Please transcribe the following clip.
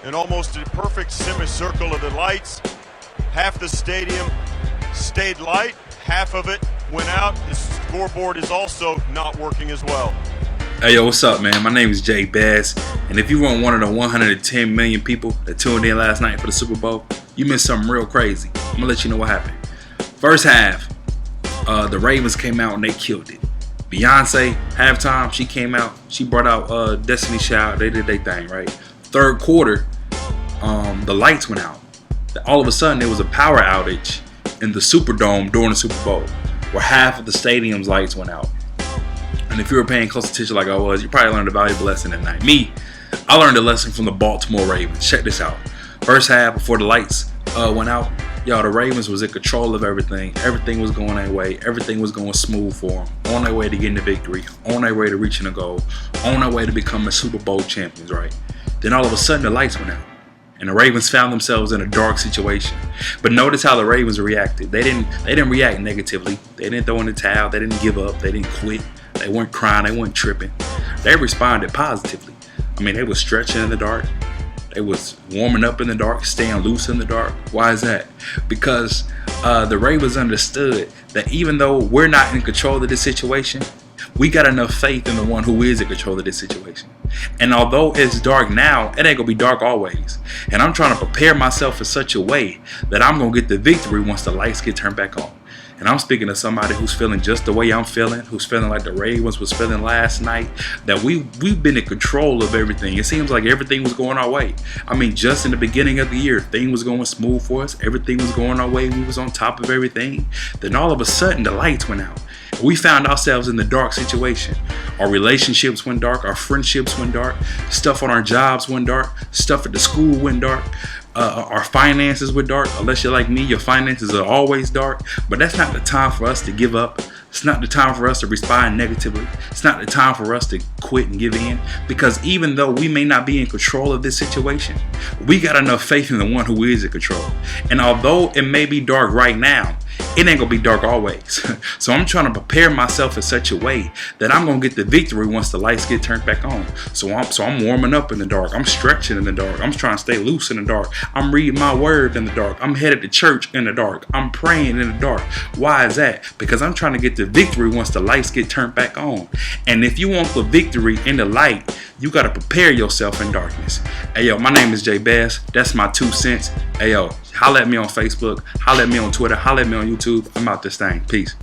in almost a perfect semicircle of the lights. Half the stadium stayed light, half of it went out. The scoreboard is also not working as well. Hey yo, what's up, man? My name is Jay Bass, and if you weren't one of the 110 million people that tuned in last night for the Super Bowl, you missed something real crazy. I'm gonna let you know what happened. First half, the Ravens came out and they killed it. Beyonce, halftime, she came out, she brought out Destiny Child, they did their thing, right? Third quarter, the lights went out. All of a sudden, there was a power outage in the Superdome during the Super Bowl, where half of the stadium's lights went out. And if you were paying close attention like I was, you probably learned a valuable lesson that night. Me, I learned a lesson from the Baltimore Ravens. Check this out. First half, before the lights went out, y'all, the Ravens was in control of everything. Everything was going their way. Everything was going smooth for them. On their way to getting the victory. On their way to reaching a goal. On their way to becoming Super Bowl champions, right? Then all of a sudden, the lights went out. And the Ravens found themselves in a dark situation. But notice how the Ravens reacted. They didn't react negatively. They didn't throw in the towel. They didn't give up. They didn't quit. They weren't crying. They weren't tripping. They responded positively. I mean, they was stretching in the dark. They was warming up in the dark, staying loose in the dark. Why is that? Because the Ravens understood that even though we're not in control of this situation, we got enough faith in the one who is in control of this situation. And although it's dark now, it ain't gonna be dark always. And I'm trying to prepare myself in such a way that I'm gonna get the victory once the lights get turned back on. And I'm speaking to somebody who's feeling just the way I'm feeling, who's feeling like the Ravens was feeling last night, that we've been in control of everything. It seems like everything was going our way. I mean, just in the beginning of the year, things was going smooth for us. Everything was going our way. We was on top of everything. Then all of a sudden, the lights went out. We found ourselves in the dark situation. Our relationships went dark. Our friendships went dark. Stuff on our jobs went dark. Stuff at the school went dark. Our finances were dark. Unless you're like me, your finances are always dark. But that's not the time for us to give up. It's not the time for us to respond negatively. It's not the time for us to quit and give in. Because even though we may not be in control of this situation, we got enough faith in the one who is in control. And although it may be dark right now, it ain't gonna be dark always. So I'm trying to prepare myself in such a way that I'm gonna get the victory once the lights get turned back on. So I'm warming up in the dark. I'm stretching in the dark. I'm trying to stay loose in the dark. I'm reading my word in the dark. I'm headed to church in the dark. I'm praying in the dark. Why is that? Because I'm trying to get the victory once the lights get turned back on. And if you want the victory in the light, you gotta prepare yourself in darkness. Hey yo, my name is Jay Bass. That's my 2 cents. Hey yo, holla at me on Facebook, holla at me on Twitter, holla at me on YouTube. I'm out this thing. Peace.